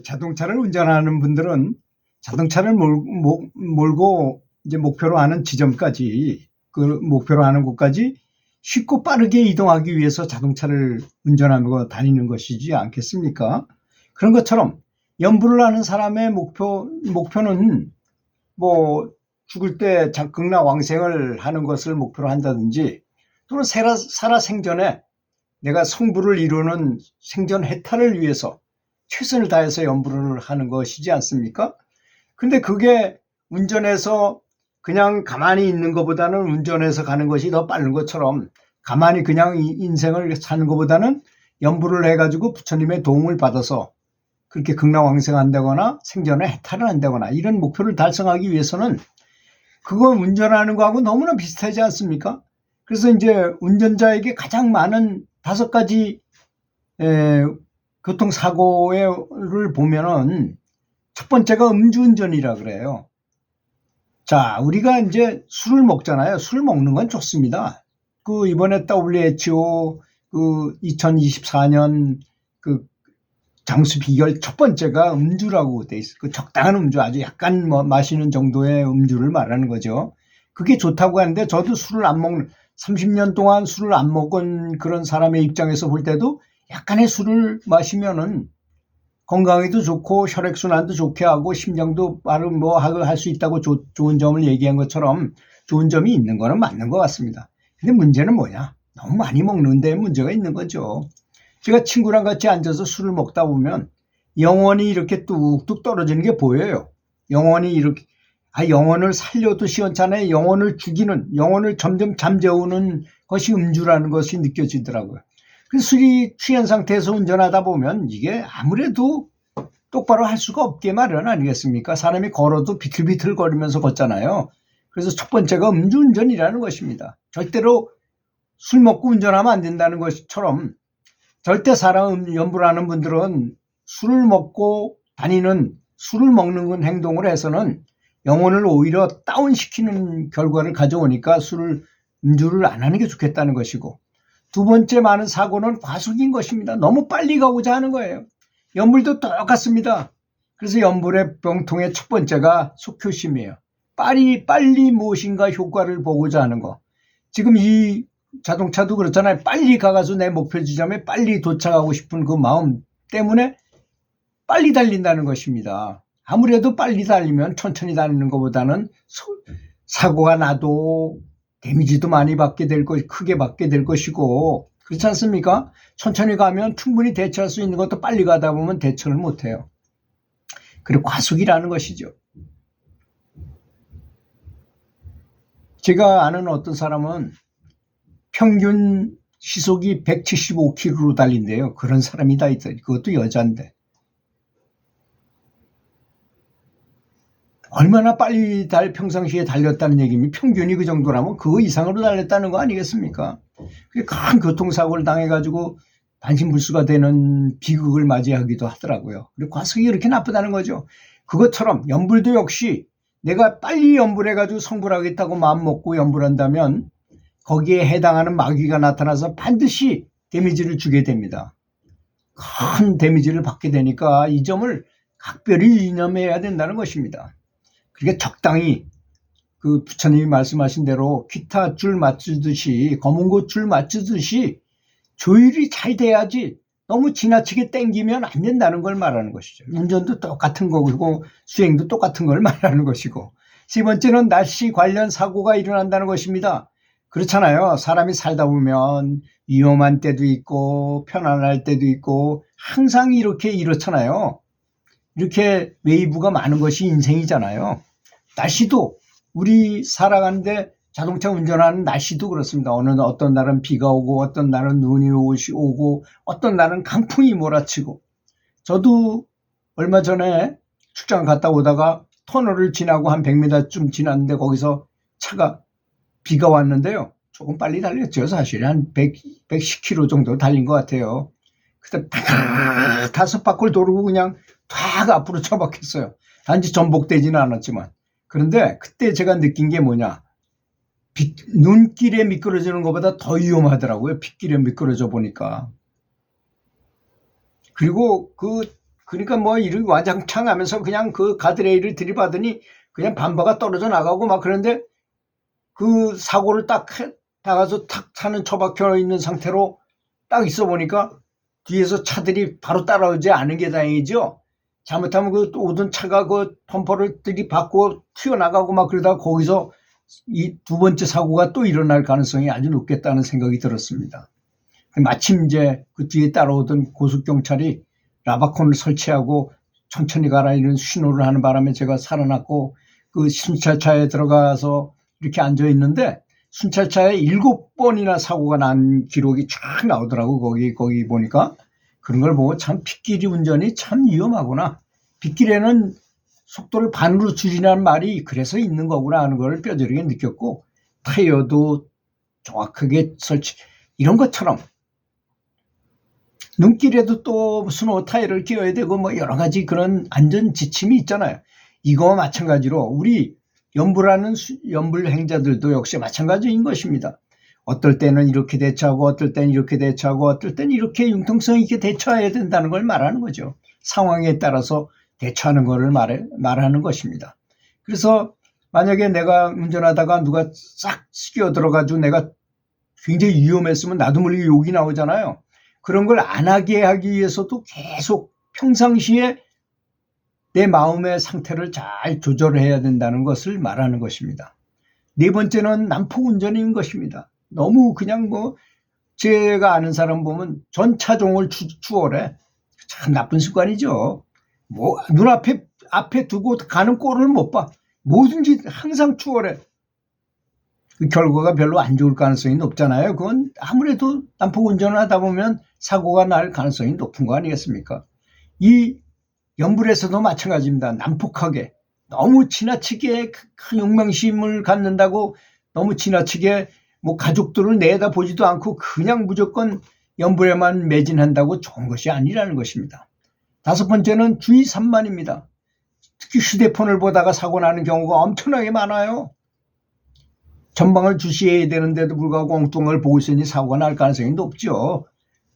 자동차를 운전하는 분들은 자동차를 몰고 이제 목표로 하는 지점까지, 그 목표로 하는 곳까지 쉽고 빠르게 이동하기 위해서 자동차를 운전하고 다니는 것이지 않겠습니까? 그런 것처럼 연부를 하는 사람의 목표는 뭐 죽을 때 극락왕생을 하는 것을 목표로 한다든지, 또는 살아생전에 내가 성부를 이루는 생전 해탈을 위해서 최선을 다해서 연부를 하는 것이지 않습니까? 근데 그게 운전해서 그냥 가만히 있는 것보다는 운전해서 가는 것이 더 빠른 것처럼, 가만히 그냥 인생을 사는 것보다는 연부를 해가지고 부처님의 도움을 받아서 그렇게 극락왕생한다거나 생전에 해탈을 한다거나 이런 목표를 달성하기 위해서는 그거 운전하는 거하고 너무나 비슷하지 않습니까? 그래서 이제 운전자에게 가장 많은 5가지 교통사고를 보면은 첫 번째가 음주운전이라 그래요. 자, 우리가 이제 술을 먹잖아요. 술을 먹는 건 좋습니다. 그 이번에 WHO 그 2024년 그 장수 비결 첫 번째가 음주라고 돼 있어요. 그 적당한 음주, 아주 약간 마시는 정도의 음주를 말하는 거죠. 그게 좋다고 하는데, 저도 술을 안 먹는, 30년 동안 술을 안 먹은 그런 사람의 입장에서 볼 때도 약간의 술을 마시면은 건강에도 좋고 혈액순환도 좋게 하고 심장도 빠르고 뭐 할 수 있다고 좋은 점을 얘기한 것처럼 좋은 점이 있는 거는 맞는 것 같습니다. 근데 문제는 뭐냐? 너무 많이 먹는 데 문제가 있는 거죠. 제가 친구랑 같이 앉아서 술을 먹다 보면 영혼이 이렇게 뚝뚝 떨어지는 게 보여요. 영혼이 이렇게, 영혼을 살려도 시원찮아요. 영혼을 죽이는, 영혼을 점점 잠재우는 것이 음주라는 것이 느껴지더라고요. 그 술이 취한 상태에서 운전하다 보면 이게 아무래도 똑바로 할 수가 없게 마련 아니겠습니까? 사람이 걸어도 비틀비틀 거리면서 걷잖아요. 그래서 첫 번째가 음주운전이라는 것입니다. 절대로 술 먹고 운전하면 안 된다는 것처럼, 절대 사람 연부를 하는 분들은 술을 먹고 다니는, 술을 먹는 행동을 해서는 영혼을 오히려 다운시키는 결과를 가져오니까 음주를 안 하는 게 좋겠다는 것이고, 두 번째 많은 사고는 과속인 것입니다. 너무 빨리 가고자 하는 거예요. 연불도 똑같습니다. 그래서 연불의 병통의 첫 번째가 속효심이에요. 빨리 무엇인가 효과를 보고자 하는 거. 지금 이 자동차도 그렇잖아요. 빨리 가가지고 내 목표 지점에 빨리 도착하고 싶은 그 마음 때문에 빨리 달린다는 것입니다. 아무래도 빨리 달리면 천천히 달리는 것보다는 사고가 나도 데미지도 많이 받게 될 것, 크게 받게 될 것이고, 그렇지 않습니까? 천천히 가면 충분히 대처할 수 있는 것도 빨리 가다 보면 대처를 못해요. 그리고 과속이라는 것이죠. 제가 아는 어떤 사람은 평균 시속이 175km로 달린대요. 그런 사람이 다 있다. 그것도 여자인데. 얼마나 빨리 평상시에 달렸다는 얘기면, 평균이 그 정도라면 그 이상으로 달렸다는 거 아니겠습니까? 큰 교통사고를 당해가지고 반신불수가 되는 비극을 맞이하기도 하더라고요. 그리고 과속이 이렇게 나쁘다는 거죠. 그것처럼 연불도 역시 내가 빨리 연불해가지고 성불하겠다고 마음먹고 연불한다면 거기에 해당하는 마귀가 나타나서 반드시 데미지를 주게 됩니다. 큰 데미지를 받게 되니까 이 점을 각별히 유념해야 된다는 것입니다. 그러니까 적당히 그 부처님이 말씀하신 대로 기타 줄 맞추듯이, 검은 곳 줄 맞추듯이 조율이 잘 돼야지 너무 지나치게 땡기면 안 된다는 걸 말하는 것이죠. 운전도 똑같은 거고 수행도 똑같은 걸 말하는 것이고, 세 번째는 날씨 관련 사고가 일어난다는 것입니다. 그렇잖아요. 사람이 살다 보면 위험한 때도 있고 편안할 때도 있고 항상 이렇잖아요. 이렇게 웨이브가 많은 것이 인생이잖아요. 날씨도, 우리 살아가는데 자동차 운전하는 날씨도 그렇습니다. 어떤 날은 비가 오고 어떤 날은 눈이 오고 어떤 날은 강풍이 몰아치고. 저도 얼마 전에 출장 갔다 오다가 터널을 지나고 한 100m쯤 지났는데 거기서 차가 비가 왔는데요. 조금 빨리 달렸죠. 사실 한 110km 정도 달린 것 같아요. 그때 5바퀴를 도르고 그냥 탁 앞으로 처박혔어요. 단지 전복되지는 않았지만. 그런데 그때 제가 느낀 게 뭐냐, 눈길에 미끄러지는 것보다 더 위험하더라고요. 빗길에 미끄러져 보니까. 그리고 그 그러니까 뭐 이렇게 와장창 하면서 그냥 그 가드레일을 들이받으니 그냥 반바가 떨어져 나가고 막 그런데 그 사고를 딱 나가서 탁 차는 처박혀 있는 상태로 딱 있어 보니까 뒤에서 차들이 바로 따라오지 않은 게 다행이죠. 잘못하면 그 오던 차가 그 펌퍼를 들이받고 튀어나가고 막 그러다가 거기서 이 두 번째 사고가 또 일어날 가능성이 아주 높겠다는 생각이 들었습니다. 마침 이제 그 뒤에 따라오던 고속경찰이 라바콘을 설치하고 천천히 가라 이런 신호를 하는 바람에 제가 살아났고 그 순찰차에 들어가서 이렇게 앉아 있는데 순찰차에 7번이나 사고가 난 기록이 쫙 나오더라고. 거기 보니까 그런 걸 보고 참 빗길이 운전이 참 위험하구나. 빗길에는 속도를 반으로 줄이라는 말이 그래서 있는 거구나 하는 걸 뼈저리게 느꼈고 타이어도 정확하게 설치 이런 것처럼 눈길에도 또 스노우 타이어를 끼워야 되고 뭐 여러 가지 그런 안전 지침이 있잖아요. 이거와 마찬가지로 우리 연불하는 연불 행자들도 역시 마찬가지인 것입니다. 어떨 때는 이렇게 대처하고 어떨 때는 이렇게 대처하고 어떨 때는 이렇게 융통성 있게 대처해야 된다는 걸 말하는 거죠. 상황에 따라서 대처하는 것을 말하는 것입니다. 그래서 만약에 내가 운전하다가 누가 싹 스겨 들어가지고 내가 굉장히 위험했으면 나도 모르게 욕이 나오잖아요. 그런 걸 안 하게 하기 위해서도 계속 평상시에 내 마음의 상태를 잘 조절해야 된다는 것을 말하는 것입니다. 네 번째는 난폭 운전인 것입니다. 너무 그냥 뭐 제가 아는 사람 보면 전 차종을 추월해. 참 나쁜 습관이죠. 뭐 앞에 두고 가는 꼴을 못 봐. 뭐든지 항상 추월해. 그 결과가 별로 안 좋을 가능성이 높잖아요. 그건 아무래도 난폭 운전을 하다 보면 사고가 날 가능성이 높은 거 아니겠습니까? 이 연불에서도 마찬가지입니다. 난폭하게 너무 지나치게 큰 용맹심을 갖는다고 너무 지나치게 뭐 가족들을 내다보지도 않고 그냥 무조건 연불에만 매진한다고 좋은 것이 아니라는 것입니다. 다섯 번째는 주의 산만입니다. 특히 휴대폰을 보다가 사고 나는 경우가 엄청나게 많아요. 전방을 주시해야 되는데도 불구하고 엉뚱한 보고 있으니 사고가 날 가능성이 높죠.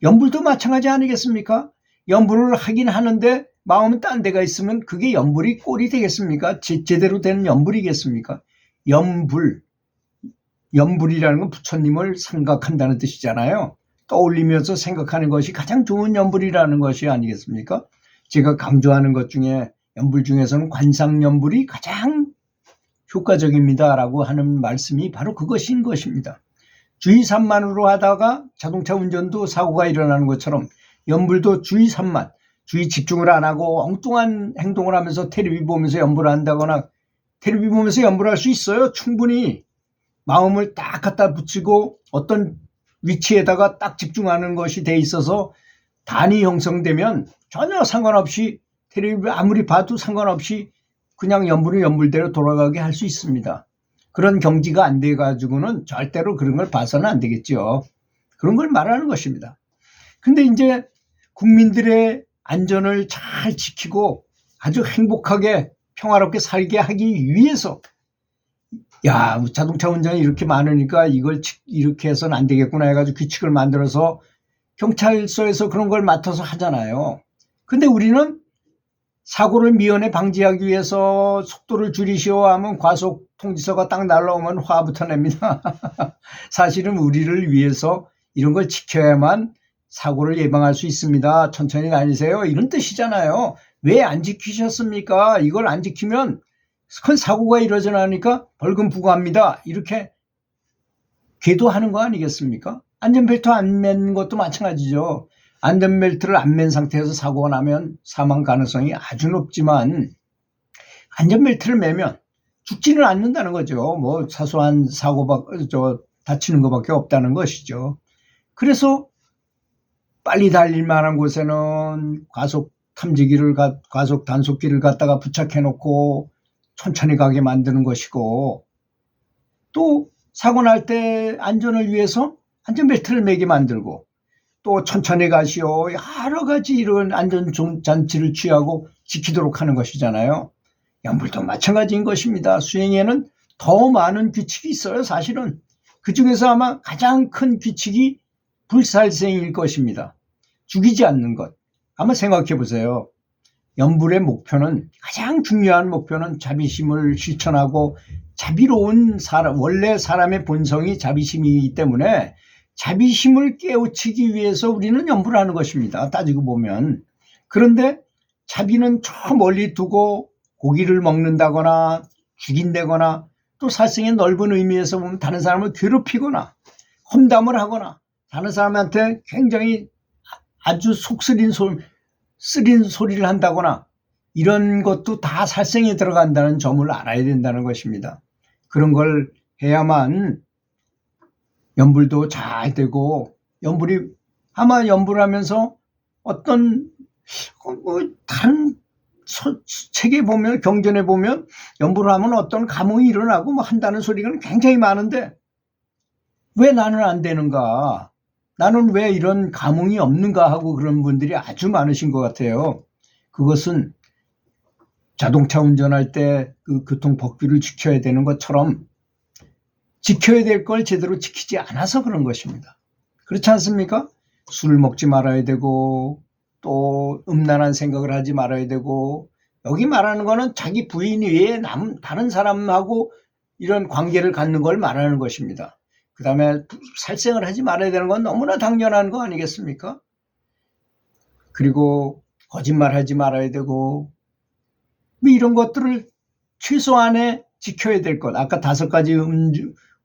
연불도 마찬가지 아니겠습니까? 연불을 하긴 하는데 마음은 딴 데가 있으면 그게 연불이 꼴이 되겠습니까? 제대로 된 연불이겠습니까? 연불이라는 건 부처님을 생각한다는 뜻이잖아요. 떠올리면서 생각하는 것이 가장 좋은 연불이라는 것이 아니겠습니까? 제가 강조하는 것 중에 연불 중에서는 관상연불이 가장 효과적입니다라고 하는 말씀이 바로 그것인 것입니다. 주의 산만으로 하다가 자동차 운전도 사고가 일어나는 것처럼 연불도 주의 산만, 주의 집중을 안 하고 엉뚱한 행동을 하면서 텔레비 보면서 연불을 한다거나 텔레비 보면서 연불할 수 있어요. 충분히 마음을 딱 갖다 붙이고 어떤 위치에다가 딱 집중하는 것이 돼 있어서 단이 형성되면 전혀 상관없이 텔레비 아무리 봐도 상관없이 그냥 연불은 연불대로 돌아가게 할 수 있습니다. 그런 경지가 안 돼가지고는 절대로 그런 걸 봐서는 안 되겠죠. 그런 걸 말하는 것입니다. 근데 이제 국민들의 안전을 잘 지키고 아주 행복하게 평화롭게 살게 하기 위해서 야, 자동차 운전이 이렇게 많으니까 이걸 이렇게 해서는 안 되겠구나 해가지고 규칙을 만들어서 경찰서에서 그런 걸 맡아서 하잖아요. 근데 우리는 사고를 미연에 방지하기 위해서 속도를 줄이시오 하면 과속 통지서가 딱 날라오면 화부터 냅니다. 사실은 우리를 위해서 이런 걸 지켜야만 사고를 예방할 수 있습니다. 천천히 다니세요. 이런 뜻이잖아요. 왜 안 지키셨습니까? 이걸 안 지키면 큰 사고가 일어나니까 벌금 부과합니다. 이렇게 계도하는 거 아니겠습니까? 안전벨트 안 맨 것도 마찬가지죠. 안전벨트를 안 맨 상태에서 사고가 나면 사망 가능성이 아주 높지만 안전벨트를 매면 죽지는 않는다는 거죠. 뭐 사소한 다치는 것밖에 없다는 것이죠. 그래서 빨리 달릴 만한 곳에는 과속 단속기를 갖다가 부착해 놓고 천천히 가게 만드는 것이고 또 사고 날 때 안전을 위해서 안전벨트를 매게 만들고 또 천천히 가시오. 여러 가지 이런 안전장치를 취하고 지키도록 하는 것이잖아요. 연불도 마찬가지인 것입니다. 수행에는 더 많은 규칙이 있어요. 사실은 그중에서 아마 가장 큰 규칙이 불살생일 것입니다. 죽이지 않는 것. 한번 생각해 보세요. 연불의 목표는, 가장 중요한 목표는 자비심을 실천하고 자비로운 사람, 원래 사람의 본성이 자비심이기 때문에 자비심을 깨우치기 위해서 우리는 연불을 하는 것입니다. 따지고 보면. 그런데 자비는 저 멀리 두고 고기를 먹는다거나 죽인다거나, 또 살생의 넓은 의미에서 보면 다른 사람을 괴롭히거나 험담을 하거나 다른 사람한테 굉장히 아주 쓰린 소리를 한다거나, 이런 것도 다 살생에 들어간다는 점을 알아야 된다는 것입니다. 그런 걸 해야만 연불도 잘 되고, 아마 연불을 하면서 어떤 다른 책에 보면, 경전에 보면 연불을 하면 어떤 감흥이 일어나고 뭐 한다는 소리가 굉장히 많은데, 왜 나는 안 되는가, 나는 왜 이런 감흥이 없는가 하고 그런 분들이 아주 많으신 것 같아요. 그것은 자동차 운전할 때 그 교통법규를 지켜야 되는 것처럼 지켜야 될 걸 제대로 지키지 않아서 그런 것입니다. 그렇지 않습니까? 술을 먹지 말아야 되고, 또 음란한 생각을 하지 말아야 되고, 여기 말하는 거는 자기 부인 외에 다른 사람하고 이런 관계를 갖는 걸 말하는 것입니다. 그 다음에 살생을 하지 말아야 되는 건 너무나 당연한 거 아니겠습니까? 그리고 거짓말하지 말아야 되고, 뭐 이런 것들을 최소한에 지켜야 될 것. 아까 5가지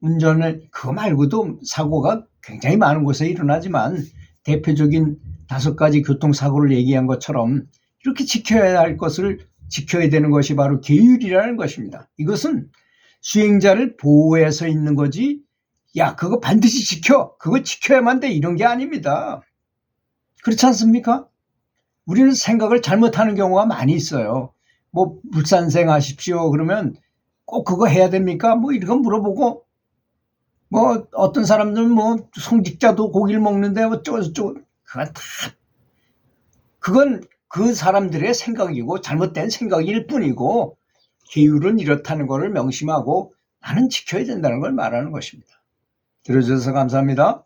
운전을, 그거 말고도 사고가 굉장히 많은 곳에 일어나지만 대표적인 5가지 교통사고를 얘기한 것처럼 이렇게 지켜야 할 것을 지켜야 되는 것이 바로 계율이라는 것입니다. 이것은 수행자를 보호해서 있는 거지, 야 그거 반드시 지켜, 그거 지켜야만 돼, 이런 게 아닙니다. 그렇지 않습니까? 우리는 생각을 잘못하는 경우가 많이 있어요. 뭐 불산생 하십시오 그러면 꼭 그거 해야 됩니까? 뭐 이런 거 물어보고, 뭐 어떤 사람들은 뭐 성직자도 고기를 먹는데 어쩌고저쩌고, 그건 그 사람들의 생각이고 잘못된 생각일 뿐이고, 계율은 이렇다는 것을 명심하고 나는 지켜야 된다는 걸 말하는 것입니다. 들어주셔서 감사합니다.